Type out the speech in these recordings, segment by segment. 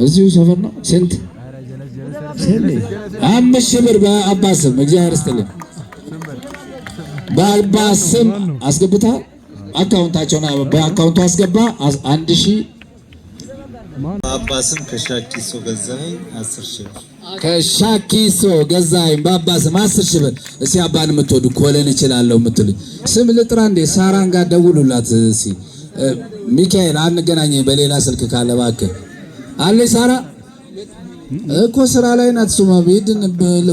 እዚሁ ሰፈር ነው። ስንት? 5,000 ብር በአባስም እግዚአብሔር ይስጥልኝ። በአባስም አስገብታ አካውንታቸውን በአካውንቱ አስገባ 1,000 በአባስም ከሻኪሶ ገዛኸኝ 10,000 ብር ከሻኪሶ ገዛኸኝ በአባስም 10,000 ብር። እስኪ አባን የምትወዱ ኮለን እችላለሁ የምትሉኝ ስም ልጥራ እንዴ? ሳራን ጋር ደውሉላት እስኪ። ሚካኤል አንገናኘኝ በሌላ ስልክ ካለ እባክህ አለ። ሳራ እኮ ስራ ላይ ናት። ሱማ ቢድን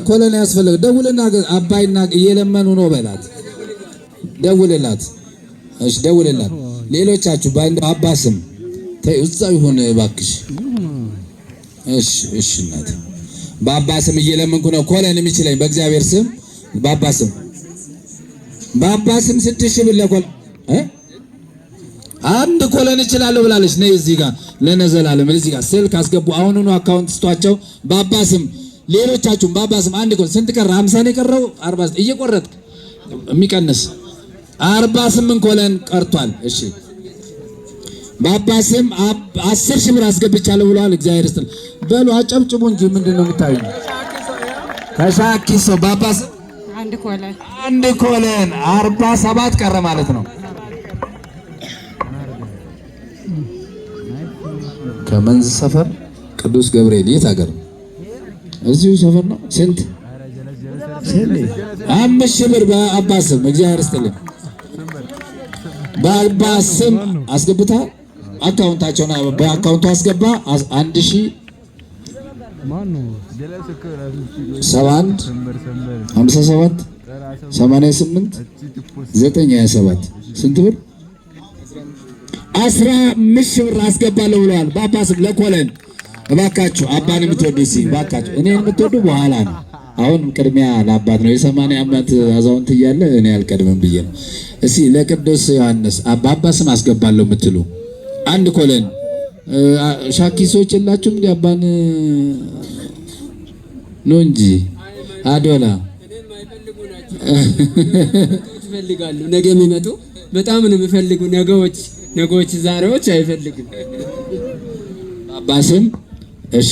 ኮለን ያስፈልግ ደውልና አባይና እየለመኑ ነው በላት። ደውልላት። እሺ ደውልላት። ሌሎቻችሁ በአባስም እዛው ይሁን እባክሽ። እሺ እናት በአባስም እየለመንኩ ነው ኮለን የሚችለኝ በእግዚአብሔር ስም በአባስም 6,000 ብር ለኮል አንድ ኮለን እችላለሁ ብላለች። ነይ እዚህ ጋር ለነዘላለም እዚህ ጋር ስልክ አስገቡ። አሁኑኑ አካውንት ስጧቸው በአባስም። ሌሎቻችሁም በአባስም አንድ ኮለን ስንት ቀረ? 50 ነው የቀረው። 40 እየቆረጥክ የሚቀንስ 48 ኮለን ቀርቷል። እሺ በአባስም 10,000 ብር አስገብቻለሁ ብለዋል። እግዚአብሔር ይስጥል በሉ አጨብጭቡ እንጂ ምንድነው የምታዩኝ? ከሻኪሶ በአባስም አንድ ኮለን 47 ቀረ ማለት ነው። ከመንዝ ሰፈር ቅዱስ ገብርኤል የት ሀገር? እዚሁ ሰፈር ነው። ስንት? 5,000 ብር በአባስም እግዚአብሔር ይስጥልኝ። በአባስም አስገብታ አካውንታቸውን በአካውንቱ አስገባ 1,000 71 57 88 927 ስንት ብር? 15,000 ብር አስገባለሁ ብለዋል በአባስም ለኮለን። እባካችሁ አባን የምትወዱ እስኪ እባካችሁ፣ እኔን የምትወዱ በኋላ ነው። አሁን ቅድሚያ ለአባት ነው። የ80 ዓመት አዛውንት እያለ እኔ አልቀድምም ብዬ ነው። እስኪ ለቅዱስ ዮሐንስ በአባስም አስገባለሁ የምትሉ አንድ ኮለን ሻኪሶች የላችሁም? እንዲ አባን ነው እንጂ አዶላ ይፈልጋሉ። ነገ የሚመጡ በጣም ነው የሚፈልጉ። ነገዎች ዛሬዎች አይፈልግም። አባስም እሺ